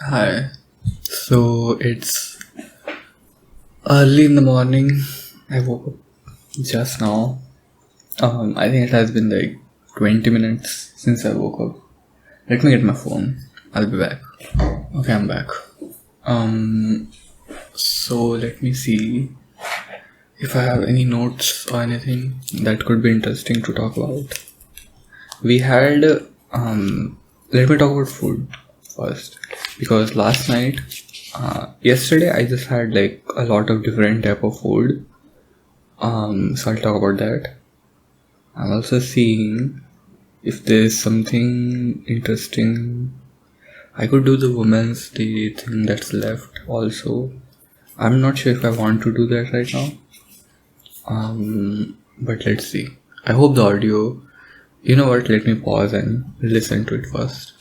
Hi. So it's early in the morning. I woke up just now. I think it has been like 20 minutes since I woke up. Let me get my phone. I'll be back. Okay, I'm back. Um, so let me see if I have any notes or anything that could be interesting to talk about. We had, let me talk about food first because last night, yesterday I just had like a lot of different type of food. So I'll talk about that. I'm also seeing if there's something interesting. I could do the Women's Day thing that's left also. I'm not sure if I want to do that right now. But let's see. I hope the audio. You know what? Let me pause and listen to it first.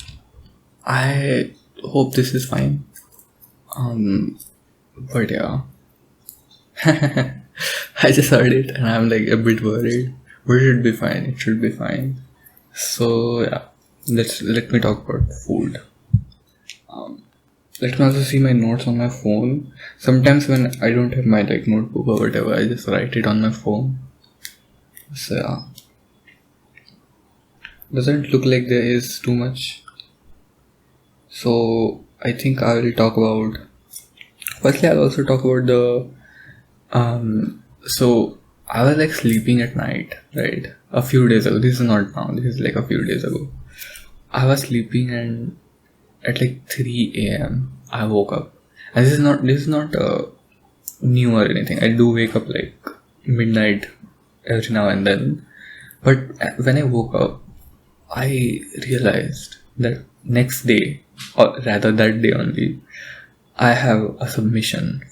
I hope this is fine. But yeah, I just heard it and I'm like a bit worried. But it should be fine. It should be fine. So yeah, let me talk about food. Let me also see my notes on my phone. Sometimes when I don't have my like notebook or whatever, I just write it on my phone. So yeah, doesn't look like there is too much. So I think I will talk about. Firstly, I'll also talk about the. So I was like sleeping at night, right? A few days ago. This is not now. This is like a few days ago. I was sleeping and at like 3 a.m. I woke up. And this is not new or anything. I do wake up like midnight every now and then. But when I woke up, I realized that next day, or rather that day only, I have a submission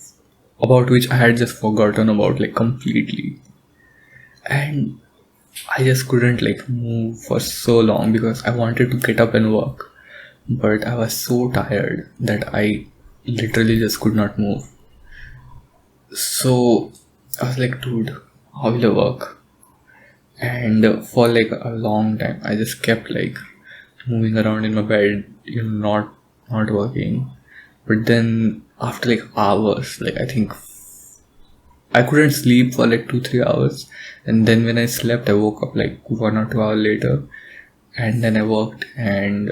about which I had just forgotten about like completely. And I just couldn't like move for so long because I wanted to get up and work. But I was so tired that I literally just could not move. So I was like, dude, how will I work? And for like a long time, I just kept like moving around in my bed, not working. But then after like hours, like I think I couldn't sleep for like 2-3 hours, and then when I slept, I woke up like 1 or 2 hours later, and then I worked and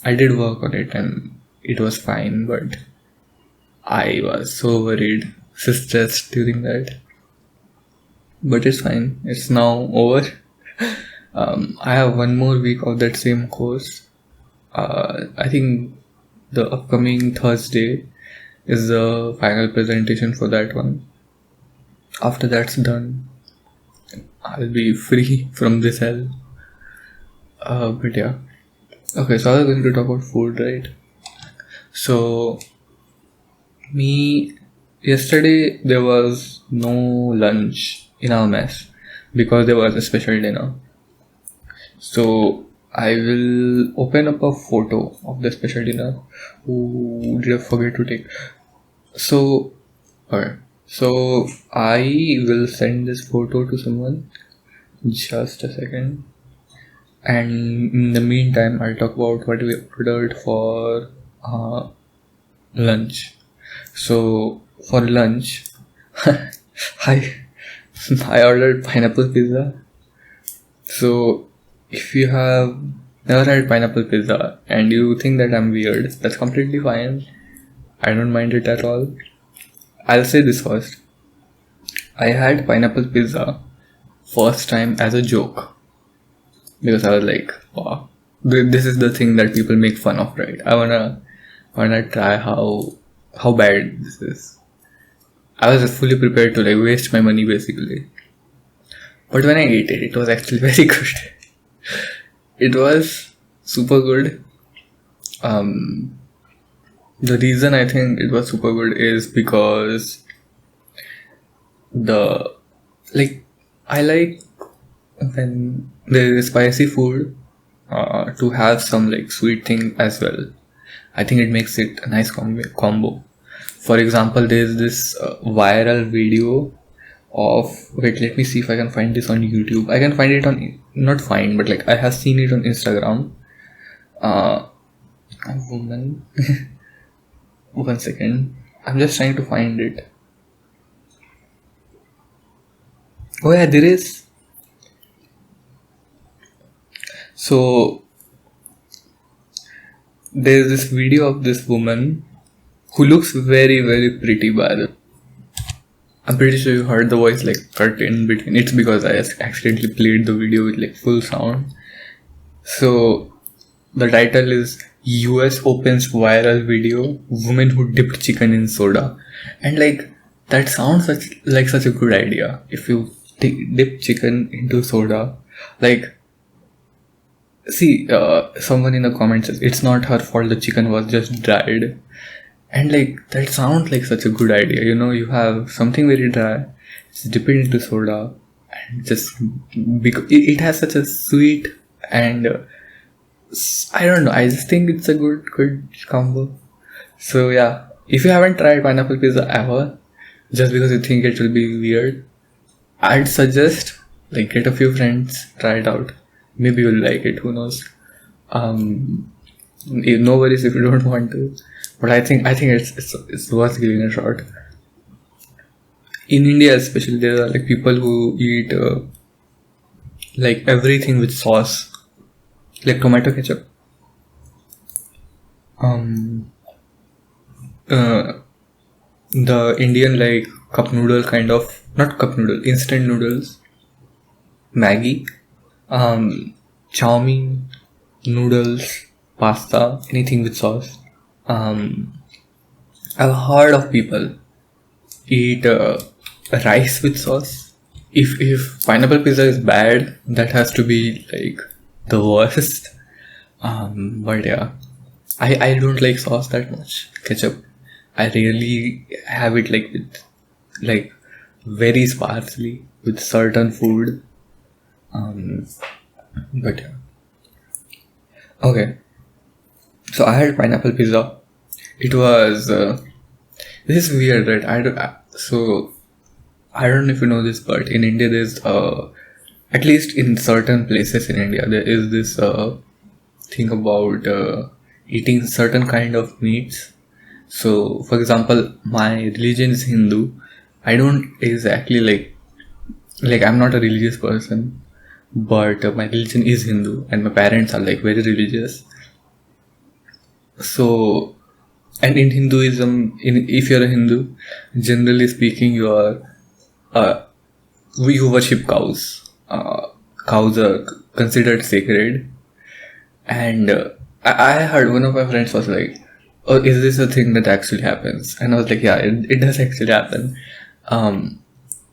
I did work on it and it was fine, but I was so worried, so stressed during that. But it's fine. It's now over. I have one more week of that same course. I think the upcoming Thursday is the final presentation for that one. After that's done, I'll be free from this hell. But yeah. Okay, so I was going to talk about food, right? So, me, yesterday there was no lunch in our mess because there was a special dinner. So I will open up a photo of the special dinner. Ooh, did I forget to take? So, alright. So I will send this photo to someone. Just a second. And in the meantime, I'll talk about what we ordered for lunch. So for lunch, I I ordered pineapple pizza. So if you have never had pineapple pizza and you think that I'm weird, that's completely fine. I don't mind it at all. I'll say this first. I had pineapple pizza first time as a joke because I was like, wow, this is the thing that people make fun of, right? I wanna try how bad this is. I was fully prepared to like waste my money basically. But when I ate it, it was actually very good. It was super good. Um, the reason I think it was super good is because the like I like when there is spicy food to have some like sweet thing as well. I think it makes it a nice combo. For example, there's this viral video of wait, let me see if I can find this on YouTube. I can find it on not find, but like I have seen it on Instagram. Uh, A woman. 1 second. I'm just trying to find it. Oh yeah, there is. So there's this video of this woman who looks very, very pretty, by the way. I'm pretty sure you heard the voice like cut in between. It's because I accidentally played the video with like full sound. So the title is US opens viral video, woman who dipped chicken in soda. And like that sounds such a good idea. If you dip chicken into soda, like see, someone in the comments says it's not her fault, the chicken was just dried. And like that sounds like such a good idea. You have something very dry, just dip it into soda, and just because it has such a sweet and I don't know. I just think it's a good combo. So yeah, if you haven't tried pineapple pizza ever, just because you think it will be weird, I'd suggest like get a few friends, try it out. Maybe you'll like it. Who knows? No worries if you don't want to, but I think it's worth giving a shot. In India, especially, there are like people who eat like everything with sauce, like tomato ketchup. Uh, the Indian like cup noodle kind of, not cup noodle, instant noodles, Maggie, chow mein, noodles, pasta, anything with sauce. I've heard of people eat rice with sauce. If pineapple pizza is bad, that has to be like the worst. But yeah, I don't like sauce that much. Ketchup, I really have it like with like very sparsely with certain food. But yeah. Okay, so I had pineapple pizza. It was this is weird, right? So I don't know if you know this, but in India there's at least in certain places in India there is this thing about eating certain kind of meats. So for example, my religion is Hindu. I don't exactly like I'm not a religious person, but my religion is Hindu and my parents are like very religious. So, and in Hinduism, if you're a Hindu, generally speaking, uh, you worship cows. Cows are considered sacred, and I heard one of my friends was like, "Oh, is this a thing that actually happens?" And I was like, "Yeah, it does actually happen,"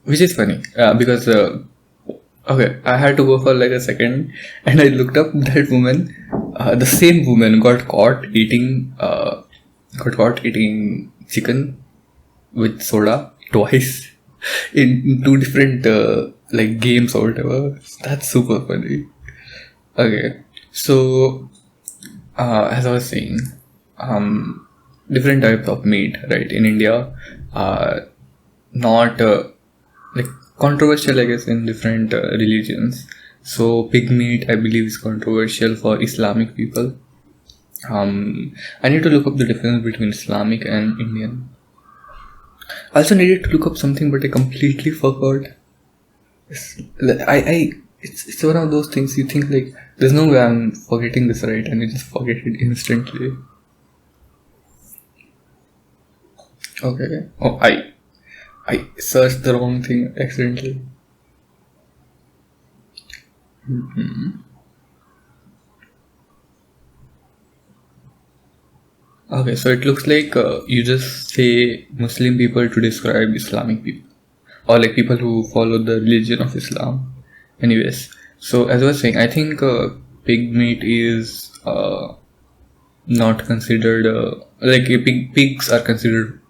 which is funny because okay, I had to go for like a second, and I looked up that woman. The same woman got caught eating chicken with soda twice in two different like games or whatever. That's super funny. Okay, so as I was saying, different types of meat, right? In India, not like controversial, I guess, in different religions. So pig meat, I believe, is controversial for Islamic people. I need to look up the difference between Islamic and Indian. I also needed to look up something, but I completely forgot. It's one of those things you think like there's no way I'm forgetting this, right, and you just forget it instantly. Okay. Oh, I searched the wrong thing accidentally. Okay, so it looks like you just say Muslim people to describe Islamic people, or like people who follow the religion of Islam. Anyways, so as I was saying, I think pig meat is not considered like pigs are considered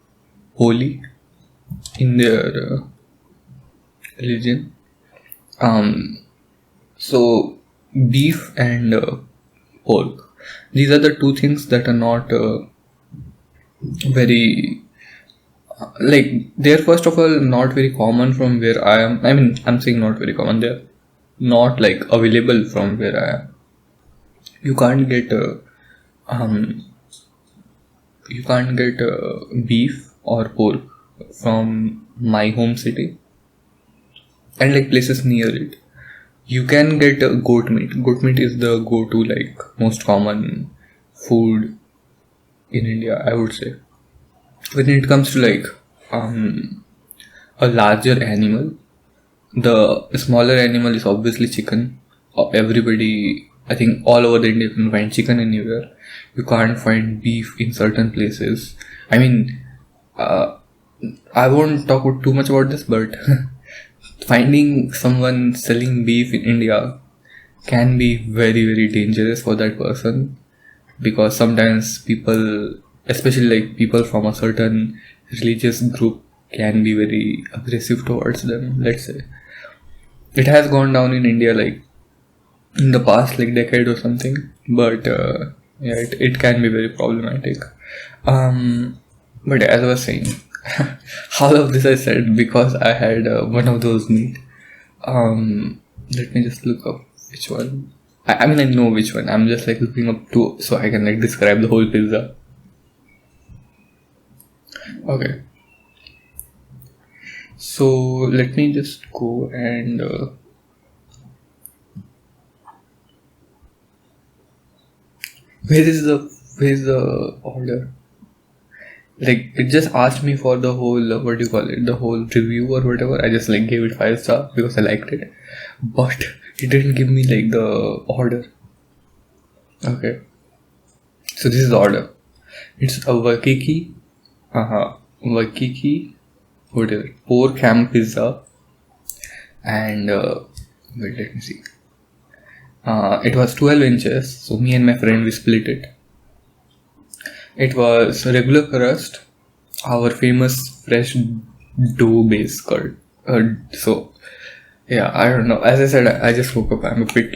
holy in their religion. So beef and pork. These are the two things that are not very like they're first of all not very common from where I am. I mean, I'm saying not very common. They're not like available from where I am. You can't get um, you can't get beef or pork from my home city and like places near it. You can get goat meat. Goat meat is the go-to like most common food in India, I would say. When it comes to like a larger animal, the smaller animal is obviously chicken. Everybody, I think all over the India, you can find chicken anywhere. You can't find beef in certain places. I mean, uh, I won't talk too much about this, but finding someone selling beef in India can be very, very dangerous for that person, because sometimes people, especially like people from a certain religious group, can be very aggressive towards them. Let's say it has gone down in India like in the past like decade or something, but yeah, it can be very problematic. But as I was saying, all of this I said because I had one of those meat. Let me just look up which one. I mean, I know which one. I'm just like looking up two so I can like describe the whole pizza. Okay. So let me just go and where is the order? Like it just asked me for the whole what do you call it? The whole review or whatever. I just like gave it 5 stars because I liked it, but it didn't give me like the order. Okay. So this is the order. It's a Wakiki, whatever, pork ham pizza, and wait, let me see. It was 12 inches, so me and my friend we split it. It was regular crust, our famous fresh dough based curd. So yeah, I don't know. As I said, I just woke up. I'm a bit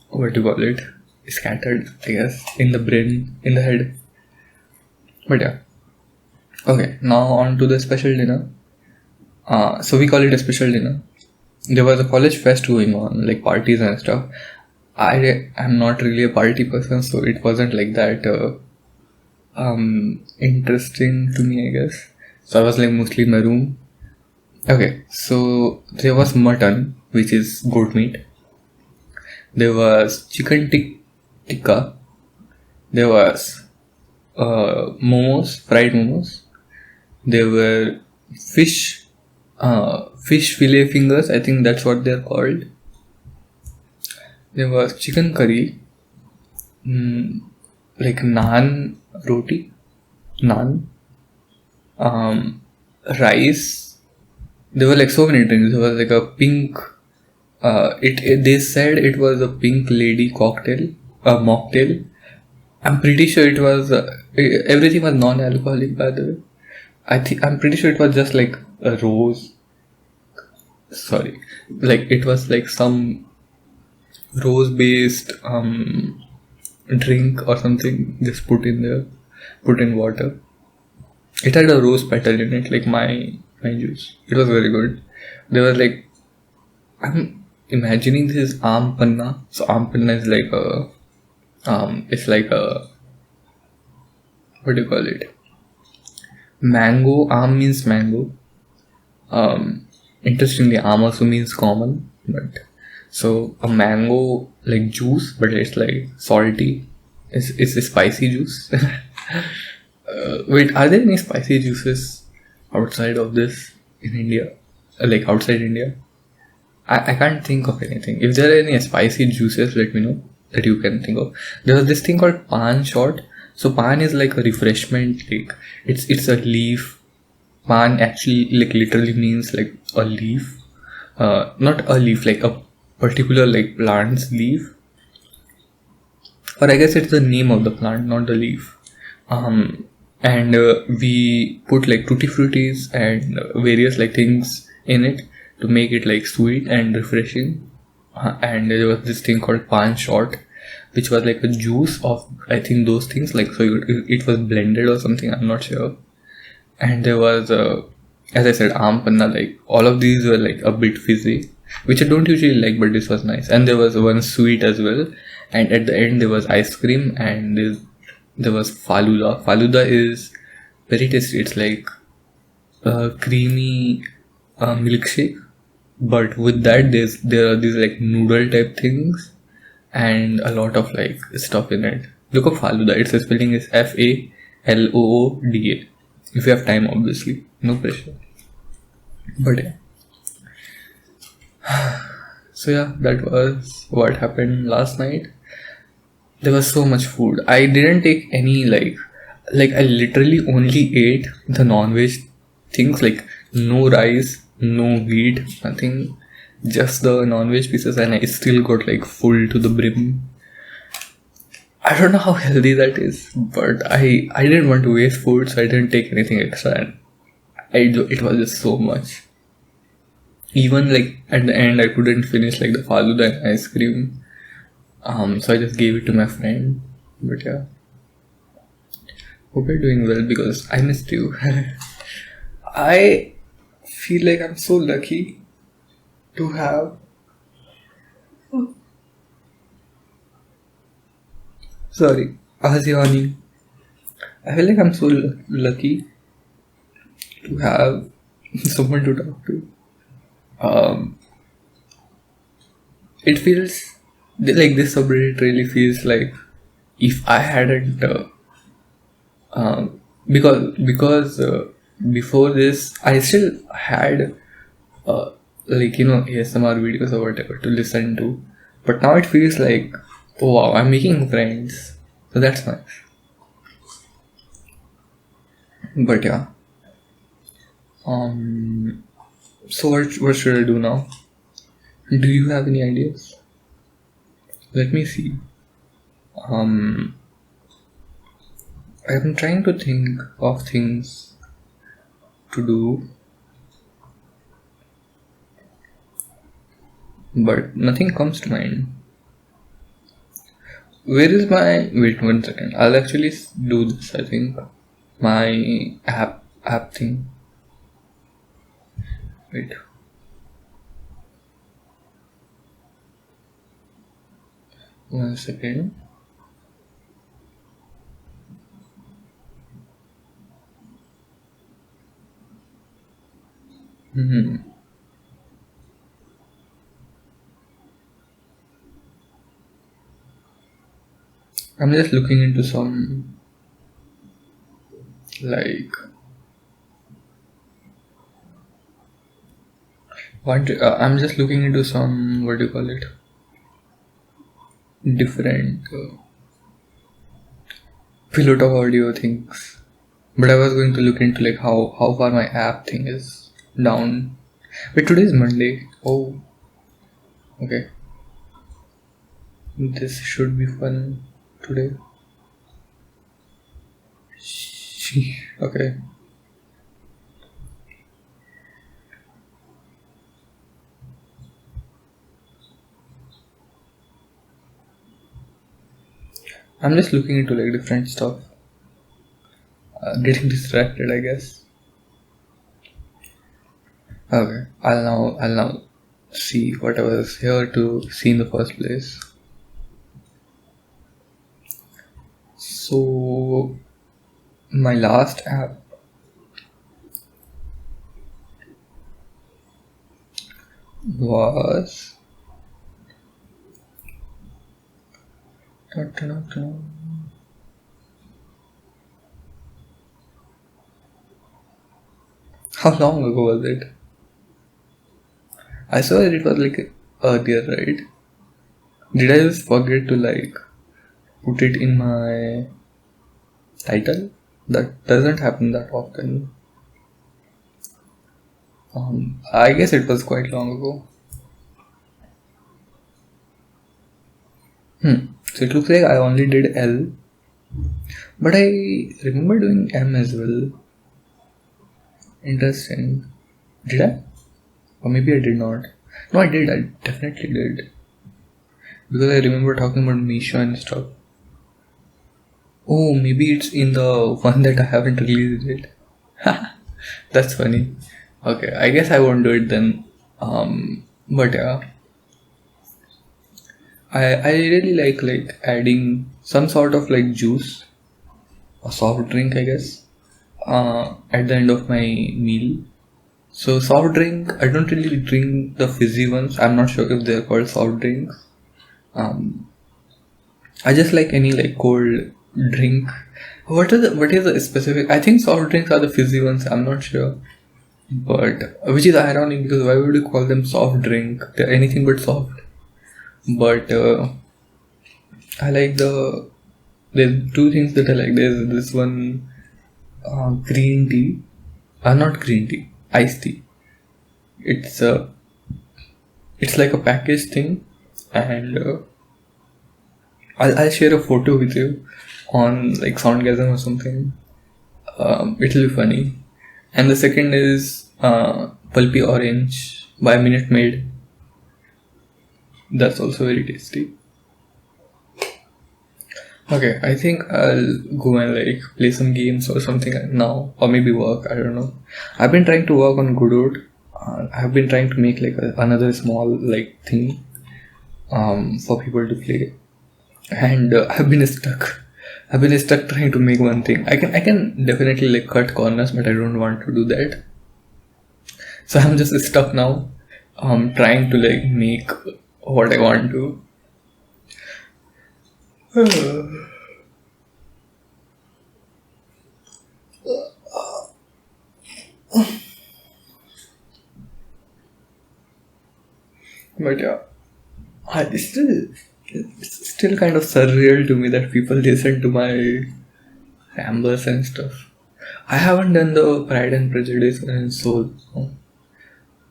what do you call it? Scattered, I guess, in the brain, in the head. But yeah. Okay, now on to the special dinner. So we call it a special dinner. There was a college fest going on, like parties and stuff. I am not really a party person, so it wasn't like that interesting to me, I guess. So I was like mostly in my room. Okay, so there was mutton, which is goat meat. There was chicken tikka. There was momos, fried momos. There were fish, fish fillet fingers. I think that's what they're called. There was chicken curry, like naan roti, naan, rice. There were like so many drinks. There was like a pink. They said it was a pink lady cocktail, a mocktail. I'm pretty sure it was everything was non-alcoholic, by the way. I'm pretty sure it was just like a rose. Sorry, like it was like some rose-based drink or something. Just put in there, put in water. It had a rose petal in it, like my juice. It was very good. There was like I'm imagining this is aam panna. So aam panna is like a it's like a what do you call it? Mango. Aam means mango. Interestingly, aam also means common, but so a mango like juice, but it's like salty. It's a spicy juice. Wait, are there any spicy juices outside of this in India? Like outside India? I can't think of anything. If there are any spicy juices, let me know that you can think of. There was this thing called pan shot. So pan is like a refreshment. Like it's a leaf. Pan actually like literally means like a leaf. Not a leaf, like a particular like plant's leaf. Or I guess it's the name of the plant, not the leaf. And we put like tutti fruttis and various like things in it to make it like sweet and refreshing. And there was this thing called pan shot, which was like a juice of I think those things, like so it was blended or something, I'm not sure. And there was as I said, aam panna, like all of these were like a bit fizzy, which I don't usually like, but this was nice. And there was one sweet as well, and at the end there was ice cream, and there was faluda. Faluda is very tasty. It's like a creamy milkshake, but with that there are these like noodle type things and a lot of like stuff in it. Look up faluda. Its spelling is FALOODA. If you have time, obviously, no pressure. But yeah. So yeah, that was what happened last night. There was so much food. I didn't take any like I literally only ate the non-veg things, like no rice, no wheat, nothing, just the non-veg pieces, and I still got like full to the brim. I don't know how healthy that is, but I didn't want to waste food, so I didn't take anything extra, and it was just so much. Even like at the end, I couldn't finish like the faluda and ice cream. So I just gave it to my friend. But yeah, hope you're doing well because I missed you. I feel like I'm so lucky to have. Sorry, Aziani. I feel like I'm so lucky to have someone to talk to. Um, it feels like this subreddit really feels like if I hadn't because before this I still had uh, like ASMR videos or whatever to listen to, but now it feels like, oh wow, I'm making friends, so that's nice. But yeah, so what should I do now? Do you have any ideas? Let me see. um I'm trying to think of things to do, but nothing comes to mind. Where is my wait 1 second? I'll actually do this. I think my app thing. Wait 1 second. I'm just looking into some like I'm just looking into some, what do you call it, different pilot of audio things. But I was going to look into like how far my app thing is down. But today is Monday. Oh, okay. This should be fun today. Okay. I'm just looking into like different stuff. Getting distracted, I guess. Okay. I'll now see what I was here to see in the first place. So my last app was how long ago was it? I saw that it was like earlier, right? Did I just forget to like put it in my title? That doesn't happen that often. I guess it was quite long ago. So it looks like I only did L, but I remember doing M as well. Interesting. Did I? Or maybe I did not. No, I did. I definitely did. Because I remember talking about Misha and stuff. Oh, maybe it's in the one that I haven't released it. That's funny. Okay, I guess I won't do it then. But yeah, I really like adding some sort of like juice or soft drink, I guess, at the end of my meal. So soft drink, I don't really drink the fizzy ones. I'm not sure if they're called soft drinks. Um, I just like any like cold drink. What is the specific? I think soft drinks are the fizzy ones. I'm not sure, but which is ironic because why would you call them soft drink? They're anything but soft. But I like there's two things that I like. There's this one green tea, not green tea, iced tea. It's it's like a packaged thing, and I'll share a photo with you on like Soundgasm or something. It'll be funny. And the second is Pulpy Orange by Minute Maid. That's also very tasty. Okay, I think I'll go and like play some games or something now, or maybe work. I don't know. I've been trying to work on Godot. I've been trying to make like another small like thing for people to play, and I've been stuck. I've been stuck trying to make one thing. I can definitely like cut corners, but I don't want to do that. So I'm just stuck now. Trying to like make what I want to. But yeah, it's still kind of surreal to me that people listen to my rambles and stuff. I haven't done the Pride and Prejudice in so long.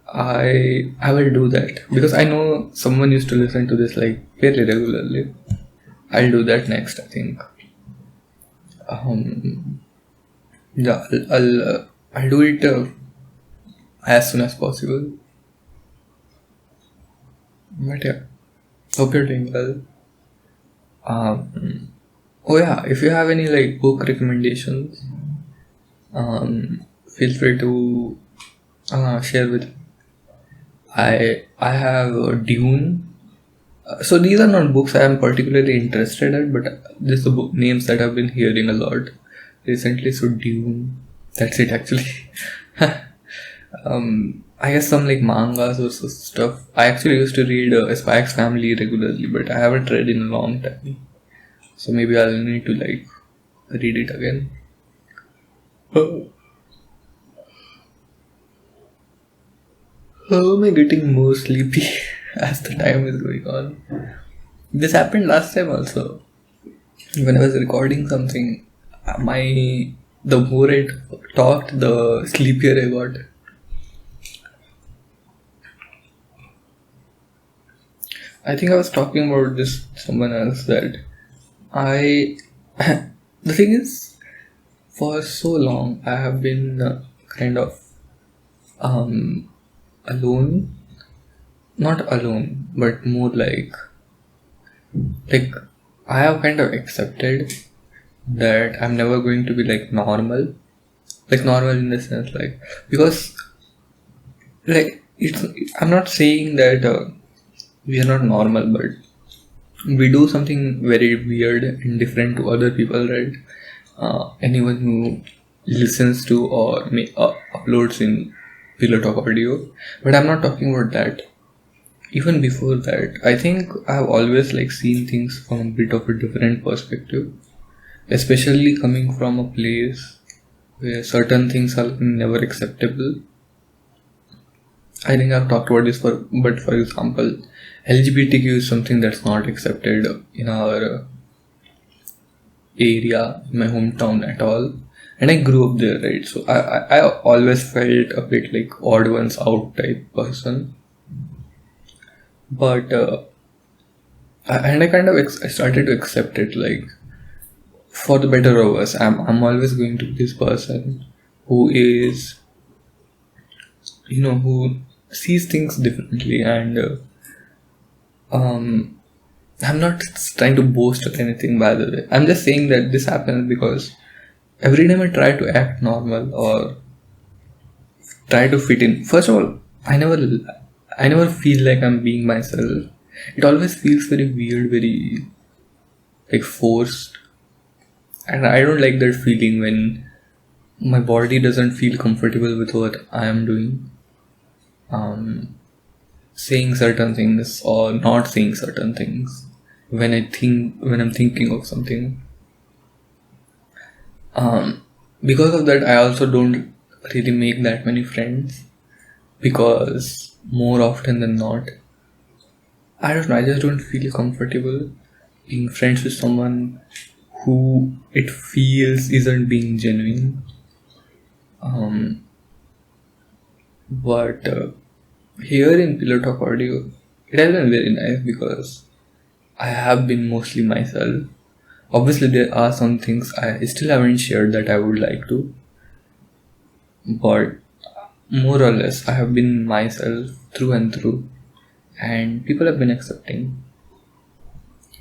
I will do that because I know someone used to listen to this like fairly regularly. I'll do that next, I think. Yeah, I'll do it as soon as possible. But yeah, hope you're doing well. Oh yeah, if you have any like book recommendations, feel free to share with me. I have Dune. So these are not books I am particularly interested in, but these are book names that I've been hearing a lot recently. So Dune, that's it actually. I guess some like mangas or stuff. I actually used to read Spy X Family regularly, but I haven't read in a long time. So maybe I'll need to like read it again. How am I getting more sleepy as the time is going on? This happened last time also. When I was recording something, the more I talked, the sleepier I got. I think I was talking about this to someone else that I. The thing is, for so long I have been kind of alone. Not alone, but more like I have kind of accepted that I'm never going to be like normal. Like normal in the sense like because like I'm not saying that we are not normal, but we do something very weird and different to other people, right? Anyone who listens to or uploads in Pillow Talk audio, but I'm not talking about that. Even before that, I think I've always like seen things from a bit of a different perspective, especially coming from a place where certain things are never acceptable. I think I've talked about this but for example, LGBTQ is something that's not accepted in our area, in my hometown at all. And I grew up there, right? So I always felt a bit like odd ones out type person. But I kind of I started to accept it, like for the better or worse. I'm always going to be this person who is, who sees things differently, and I'm not trying to boast or anything, by the way. I'm just saying that this happens because every time I try to act normal or try to fit in, first of all, I never feel like I'm being myself. it always feels very weird, very like forced, and I don't like that feeling when my body doesn't feel comfortable with what I am doing. Saying certain things or not saying certain things when I'm thinking of something. Because of that, I also don't really make that many friends, because more often than not, I don't know, I just don't feel comfortable being friends with someone who it feels isn't being genuine. But here in Pillow Talk Audio, it has been very nice because I have been mostly myself. Obviously, there are some things I still haven't shared that I would like to, but more or less, I have been myself through and through, and people have been accepting.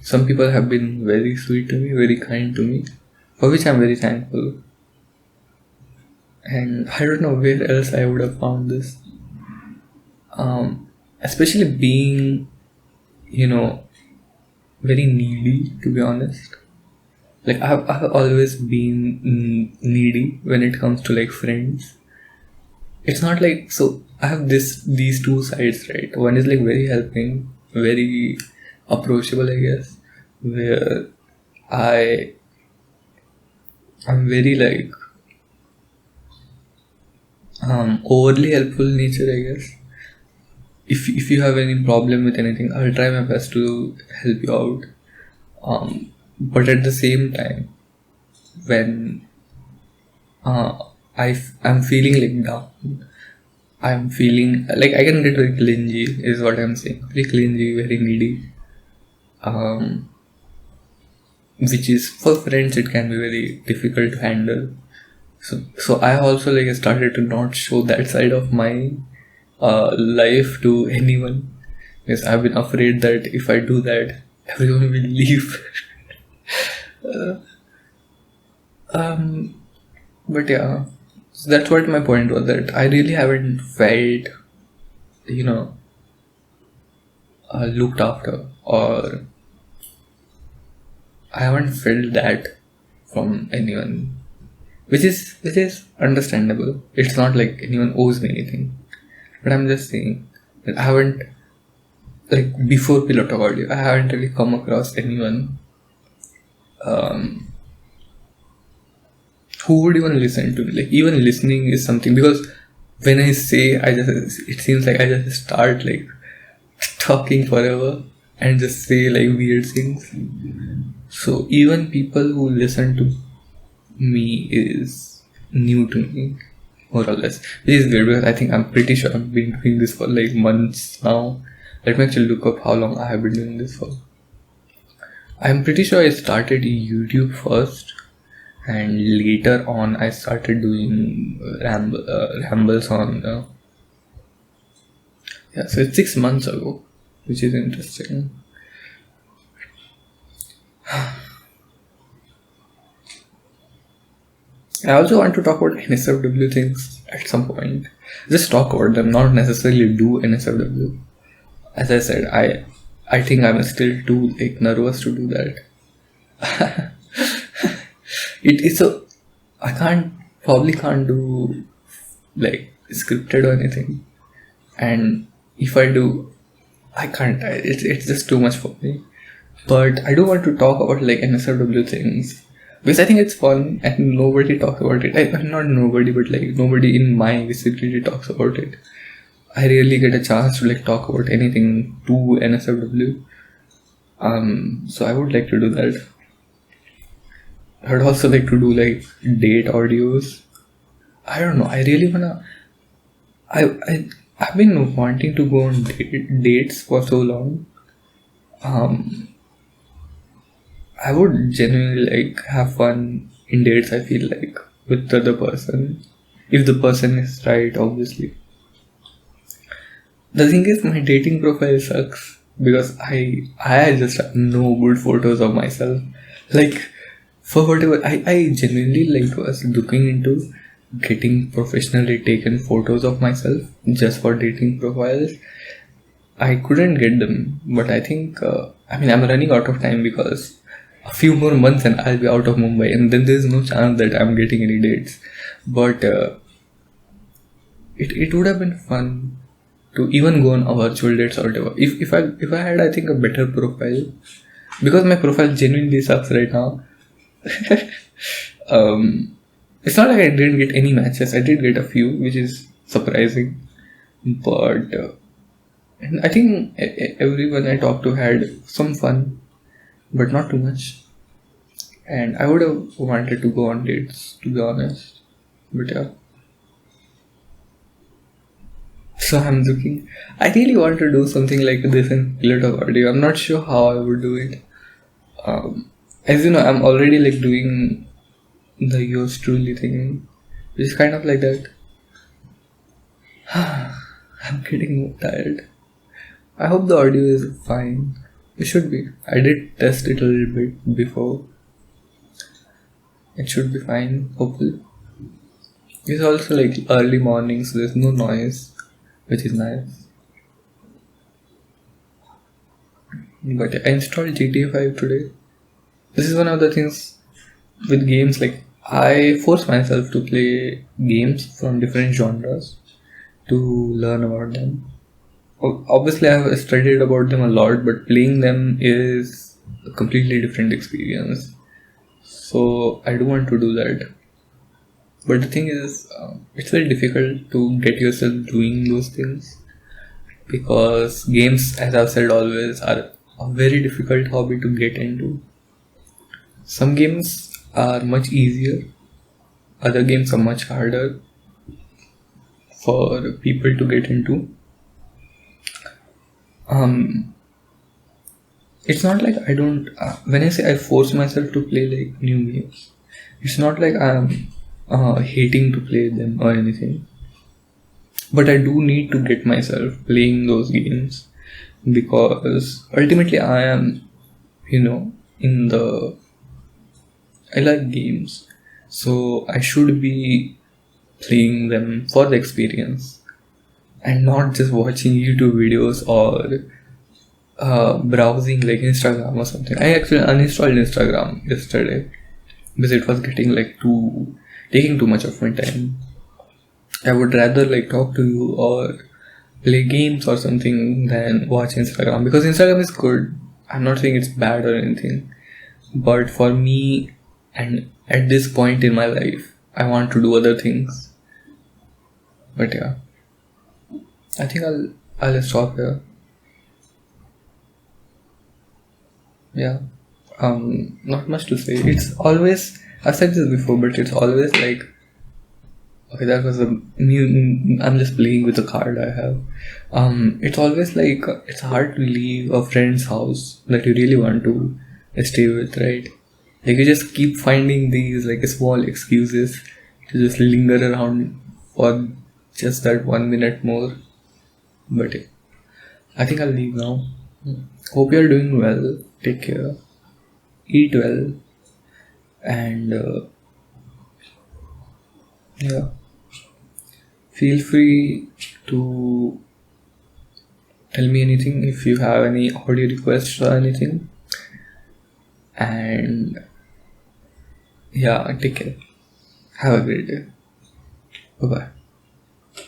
Some people have been very sweet to me, very kind to me, for which I'm very thankful. And I don't know where else I would have found this. Especially being, you know, very needy, to be honest. Like I've always been needy when it comes to like friends. It's not like, so I have these two sides, right? One is like very helping, very approachable, I guess, where I I'm very like overly helpful nature, I guess. If you have any problem with anything, I'll try my best to help you out. But at the same time, when uh, I'm feeling like down, I'm feeling like I can get very clingy, is what I'm saying. Very clingy, very needy. Um, which is for friends, it can be very difficult to handle. So I also like started to not show that side of my life to anyone, because I've been afraid that if I do that, everyone will leave. But yeah, so that's what my point was, that I really haven't felt, you know, looked after, or I haven't felt that from anyone, which is understandable. It's not like anyone owes me anything, but I'm just saying that I haven't, like before Pilot of Audio, I haven't really come across anyone who would even listen to me. Like even listening is something, because when I say, it seems like I just start like talking forever and just say like weird things. So even people who listen to me is new to me, more or less. Which is weird, because I think I'm pretty sure I've been doing this for like months now. Let me actually look up how long I have been doing this for. I'm pretty sure I started YouTube first, and later on I started doing rambles on. Yeah, so it's 6 months ago, which is interesting. I also want to talk about NSFW things at some point. Just talk about them, not necessarily do NSFW. As I said, I think I'm still too like nervous to do that. It's so I probably can't do like scripted or anything, and if I do, I can't. It's just too much for me. But I do want to talk about like NSFW things, because I think it's fun and nobody talks about it. Not nobody, but like nobody in my vicinity talks about it. I rarely get a chance to like talk about anything to NSFW. So I would like to do that. I would also like to do like date audios. I don't know. I really wanna. I've been wanting to go on dates for so long. I would genuinely like have fun in dates, I feel like, with the other person. If the person is right, obviously. The thing is, my dating profile sucks, because I just have no good photos of myself. Like, for whatever, I genuinely like was looking into getting professionally taken photos of myself just for dating profiles. I couldn't get them, but I think I'm running out of time because a few more months and I'll be out of Mumbai, and then there's no chance that I'm getting any dates. But it would have been fun to even go on a virtual dates or whatever. If I had, I think, a better profile, because my profile genuinely sucks right now. It's not like I didn't get any matches. I did get a few, which is surprising, but and I think everyone I talked to had some fun, but not too much. And I would have wanted to go on dates, to be honest. But yeah. So I'm looking. I really want to do something like this in Pilato audio. I'm not sure how I would do it. As you know, I'm already like doing the yours truly thing, which is kind of like that. I'm getting tired. I hope the audio is fine. It should be. I did test it a little bit before. It should be fine, hopefully. It's also like early morning, so there's no noise, which is nice. But I installed GTA 5 today. This is one of the things with games, like I force myself to play games from different genres to learn about them. Obviously, I have studied about them a lot, but playing them is a completely different experience. So I do want to do that. But the thing is, it's very difficult to get yourself doing those things, because games, as I've said always, are a very difficult hobby to get into. Some games are much easier, other games are much harder for people to get into. It's not like I don't, when I say I force myself to play like new games, it's not like I'm hating to play them or anything. But I do need to get myself playing those games, because ultimately I am, in the, I like games, so I should be playing them for the experience and not just watching YouTube videos or browsing like Instagram or something. I actually uninstalled Instagram yesterday because it was getting like taking too much of my time. I would rather like talk to you or play games or something than watch Instagram, because Instagram is good. I'm not saying it's bad or anything, but for me, and at this point in my life, I want to do other things. But yeah, I think I'll stop here. Yeah, not much to say. It's always, I've said this before, but it's always like, okay, that was a new. I'm just playing with the card I have. It's always like it's hard to leave a friend's house that you really want to stay with, right? Like you just keep finding these like small excuses to just linger around for just that 1 minute more. But yeah, I think I'll leave now. Hope you're doing well. Take care. Eat well, and yeah, feel free to tell me anything if you have any audio requests or anything. And yeah, take care. Have a great day. Bye bye.